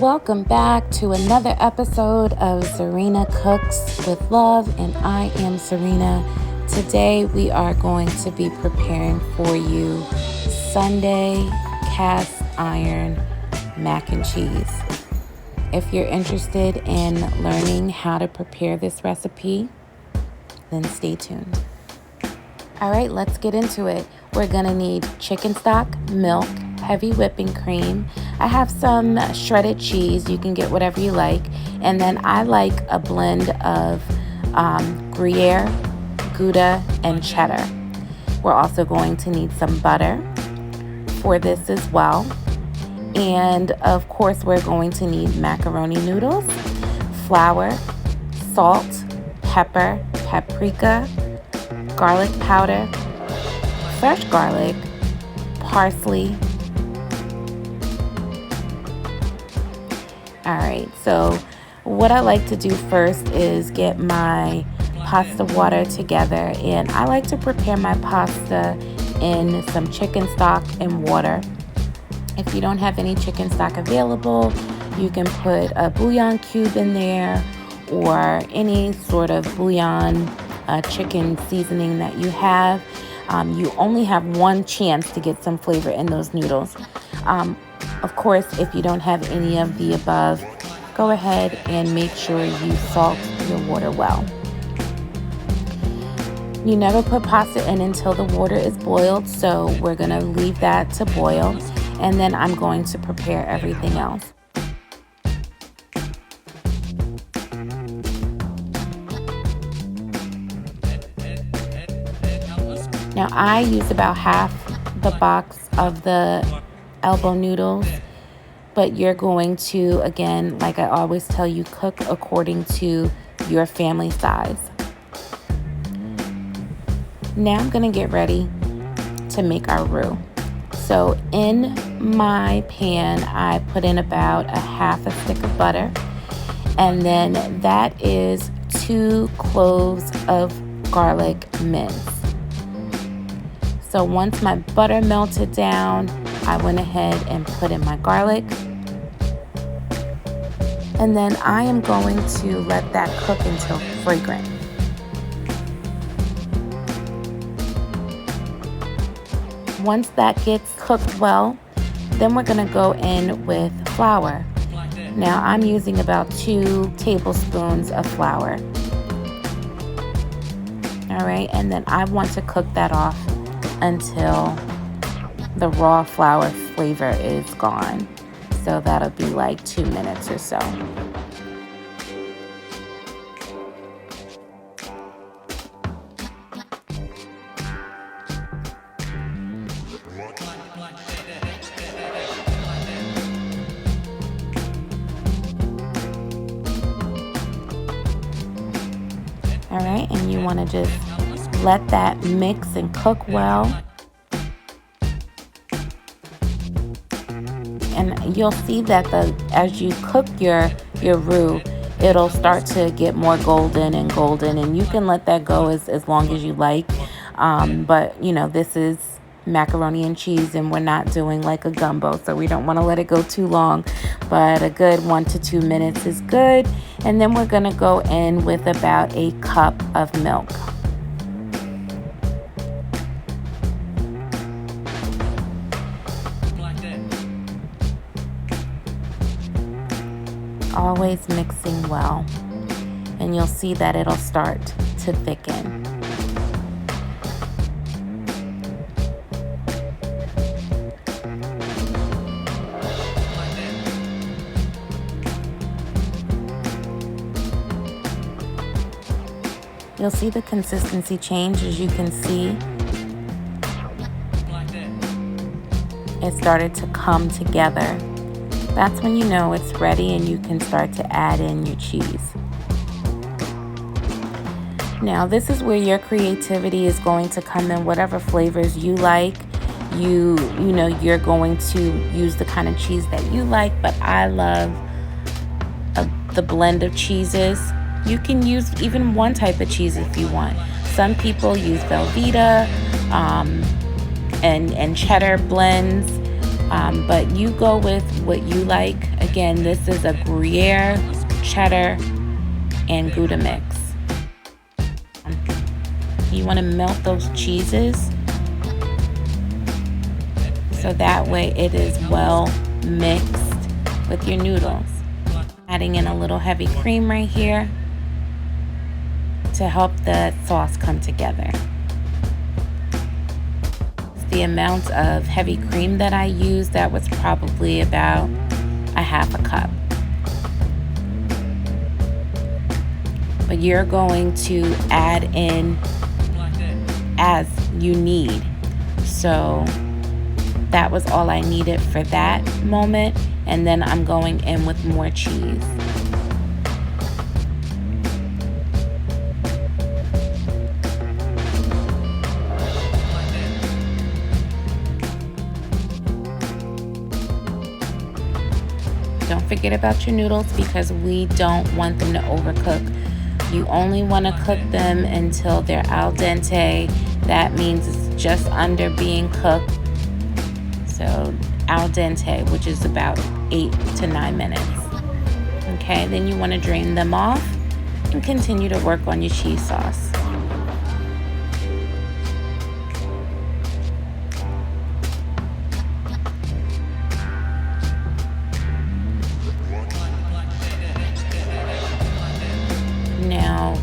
Welcome back to another episode of Zarinah Cooks with Love, and I am Zarinah. Today we are going to be preparing for you Sunday cast iron mac and cheese. If you're interested in learning how to prepare this recipe, then stay tuned. All right, let's get into it. We're gonna need chicken stock, milk, heavy whipping cream. I have some shredded cheese. You can get whatever you like. And then I like a blend of gruyere, gouda, and cheddar. We're also going to need some butter for this as well. And of course, we're going to need macaroni noodles, flour, salt, pepper, paprika, garlic powder, fresh garlic, parsley. All right, so what I like to do first is get my pasta water together, and I like to prepare my pasta in some chicken stock and water. If you don't have any chicken stock available, you can put a bouillon cube in there or any sort of bouillon chicken seasoning that you have. You only have one chance to get some flavor in those noodles. Of course, if you don't have any of the above, go ahead and make sure you salt your water well. You never put pasta in until the water is boiled, so we're going to leave that to boil, and then I'm going to prepare everything else. Now I use about half the box of the elbow noodles, but you're going to, again, like I always tell you, cook according to your family size. Now I'm going to get ready to make our roux. So in my pan, I put in about a half a stick of butter, and then that is 2 cloves of garlic minced. So once my butter melted down, I went ahead and put in my garlic. And then I am going to let that cook until fragrant. Once that gets cooked well, then we're gonna go in with flour. Now I'm using about 2 tablespoons of flour. All right, and then I want to cook that off until the raw flour flavor is gone. So that'll be like 2 minutes or so. All right, and you want to just let that mix and cook well. And you'll see that as you cook your roux, it'll start to get more golden, and you can let that go as long as you like. But you know, this is macaroni and cheese, and we're not doing like a gumbo, so we don't want to let it go too long. But a good 1 to 2 minutes is good. And then we're gonna go in with about a cup of milk. Always mixing well, and you'll see that it'll start to thicken. You'll see the consistency change. As you can see, it started to come together. That's when you know it's ready and you can start to add in your cheese. Now this is where your creativity is going to come in. Whatever flavors you like, you know you're going to use the kind of cheese that you like, but I love the blend of cheeses. You can use even one type of cheese if you want. Some people use Velveeta and cheddar blends. But you go with what you like. Again, this is a gruyere, cheddar, and gouda mix. You want to melt those cheeses so that way it is well mixed with your noodles. Adding in a little heavy cream right here to help the sauce come together. The amount of heavy cream that I used, that was probably about a half a cup. But you're going to add in as you need. So that was all I needed for that moment. And then I'm going in with more cheese. Don't forget about your noodles because we don't want them to overcook. You only want to cook them until they're al dente. That means it's just under being cooked. So al dente, which is about 8 to 9 minutes. Okay, then you want to drain them off and continue to work on your cheese sauce. Now,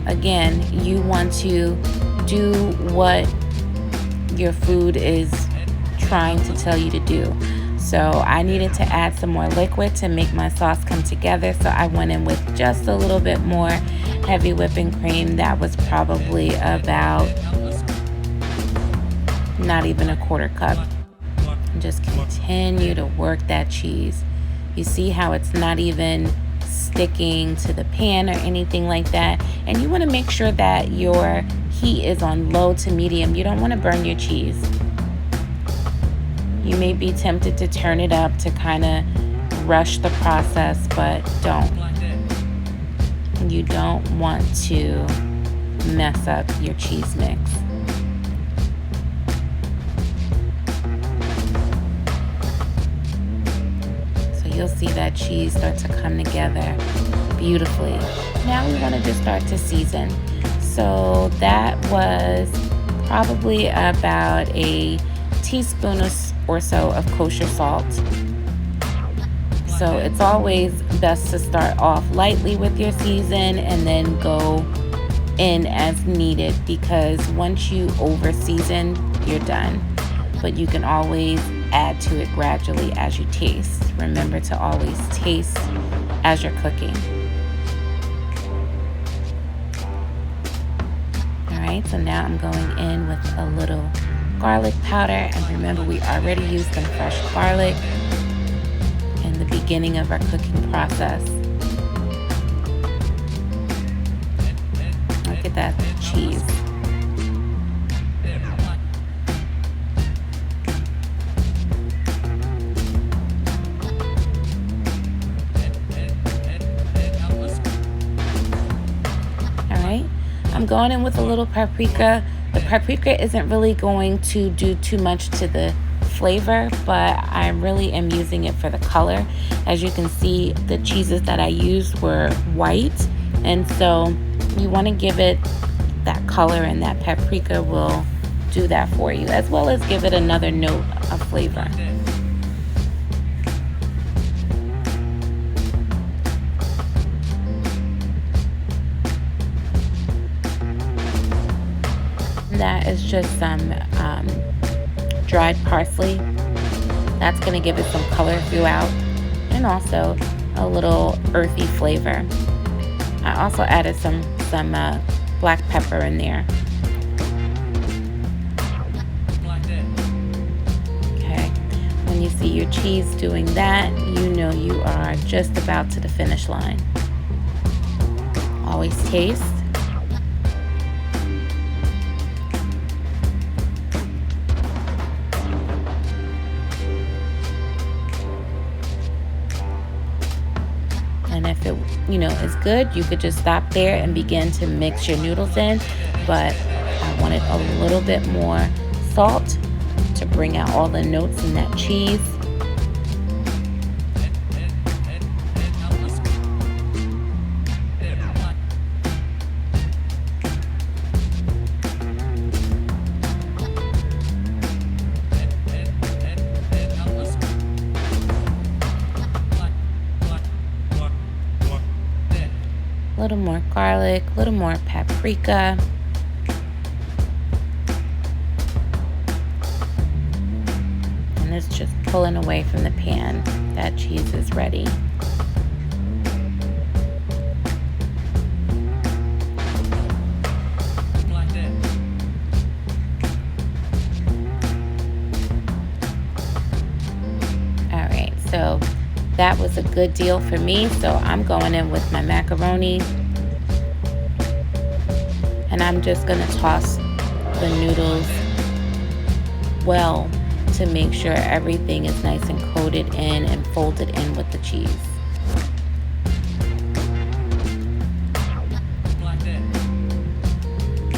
again, you want to do what your food is trying to tell you to do. So I needed to add some more liquid to make my sauce come together. So I went in with just a little bit more heavy whipping cream. That was probably about not even a quarter cup. And just continue to work that cheese. You see how it's not even sticking to the pan or anything like that. And you want to make sure that your heat is on low to medium. You don't want to burn your cheese. You may be tempted to turn it up to kind of rush the process, but don't. You don't want to mess up your cheese mix. So you'll see that cheese start to come together beautifully. Now we want to just start to season. So that was probably about a teaspoon or so of kosher salt. So it's always best to start off lightly with your season and then go in as needed, because once you over season, you're done. But you can always add to it gradually as you taste. Remember to always taste as you're cooking. Alright, so now I'm going in with a little garlic powder, and remember we already used some fresh garlic in the beginning of our cooking process. Look at that cheese. Alright, I'm going in with a little paprika. The paprika isn't really going to do too much to the flavor, but I really am using it for the color. As you can see, the cheeses that I used were white, and so you want to give it that color, and that paprika will do that for you, as well as give it another note of flavor. That is just some dried parsley. That's going to give it some color throughout, and also a little earthy flavor. I also added some black pepper in there. Okay, when you see your cheese doing that, you know you are just about to the finish line. Always taste. And if it, is good, you could just stop there and begin to mix your noodles in. But I wanted a little bit more salt to bring out all the notes in that cheese. A little more garlic, a little more paprika. And it's just pulling away from the pan. That cheese is ready. All right, so that was a good deal for me, so I'm going in with my macaroni, and I'm just going to toss the noodles well to make sure everything is nice and coated in and folded in with the cheese.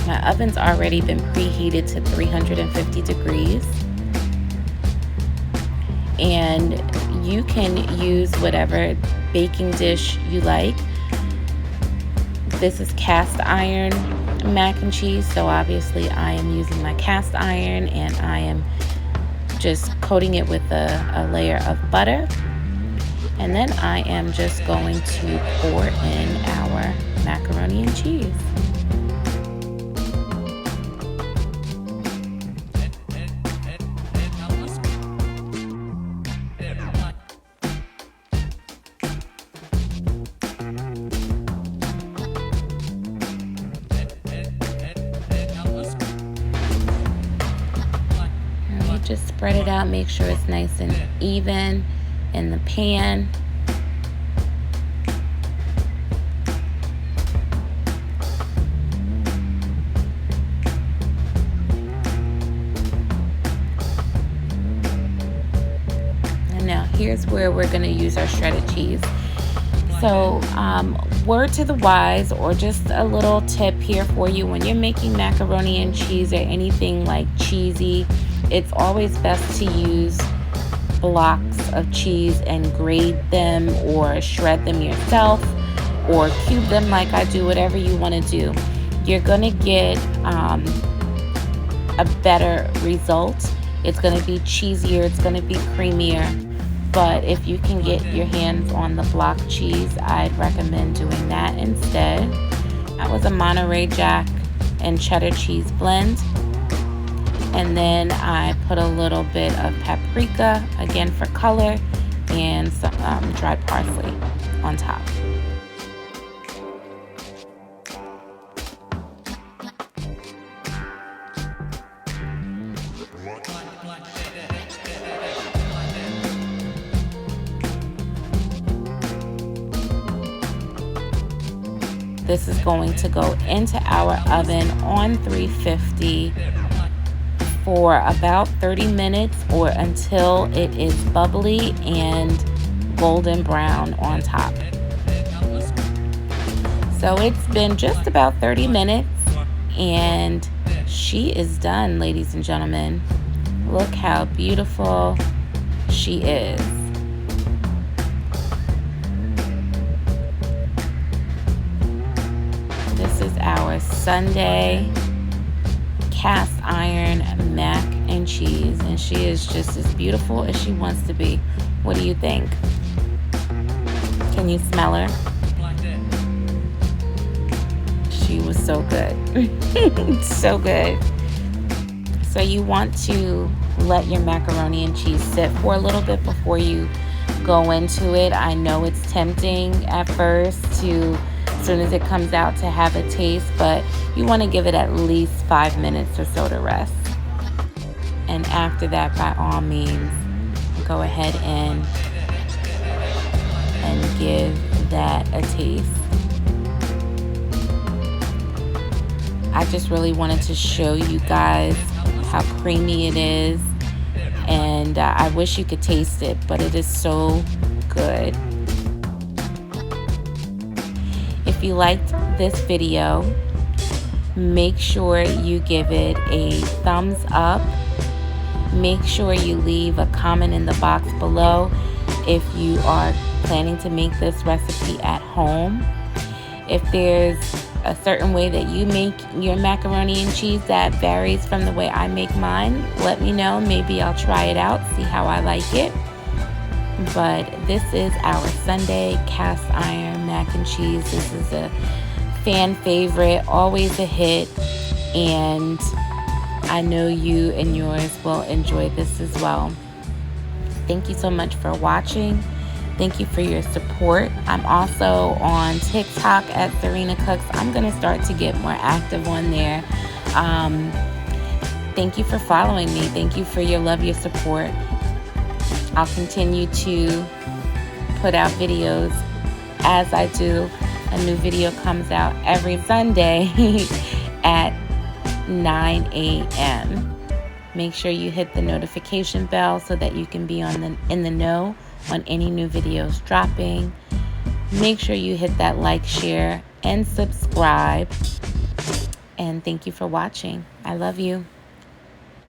My oven's already been preheated to 350 degrees. And you can use whatever baking dish you like. This is cast iron mac and cheese, so obviously I am using my cast iron, and I am just coating it with a layer of butter. And then I am just going to pour in our macaroni and cheese. Just spread it out, make sure it's nice and even in the pan. And now here's where we're going to use our shredded cheese. So word to the wise, or just a little tip here for you: when you're making macaroni and cheese or anything like cheesy, it's always best to use blocks of cheese and grate them or shred them yourself or cube them like I do. Whatever you want to do, you're going to get a better result. It's going to be cheesier, it's going to be creamier. But if you can get your hands on the block cheese, I'd recommend doing that instead. That was a Monterey Jack and cheddar cheese blend. And then I put a little bit of paprika, again for color, and some dried parsley on top. This is going to go into our oven on 350 for about 30 minutes, or until it is bubbly and golden brown on top. So it's been just about 30 minutes and she is done, ladies and gentlemen. Look how beautiful she is. This is our Sunday cast iron mac and cheese, and she is just as beautiful as she wants to be. What do you think? Can you smell her? She was so good. So good. So you want to let your macaroni and cheese sit for a little bit before you go into it. I know it's tempting at first to, as soon as it comes out, to have a taste, but you want to give it at least 5 minutes or so to rest. And after that, by all means, go ahead and give that a taste. I just really wanted to show you guys how creamy it is, and I wish you could taste it, but it is so good. If you liked this video, make sure you give it a thumbs up Make sure you leave a comment in the box below if you are planning to make this recipe at home. If there's a certain way that you make your macaroni and cheese that varies from the way I make mine, let me know. Maybe I'll try it out, see how I like it. But this is our Sunday cast iron mac and cheese. This is a fan favorite, always a hit, and I know you and yours will enjoy this as well. Thank you so much for watching. Thank you for your support. I'm also on TikTok at Zarinah Cooks. I'm going to start to get more active on there. Thank you for following me. Thank you for your love, your support. I'll continue to put out videos as I do. A new video comes out every Sunday at 9 a.m. Make sure you hit the notification bell so that you can be in the know on any new videos dropping. Make sure you hit that like, share, and subscribe. And thank you for watching. I love you.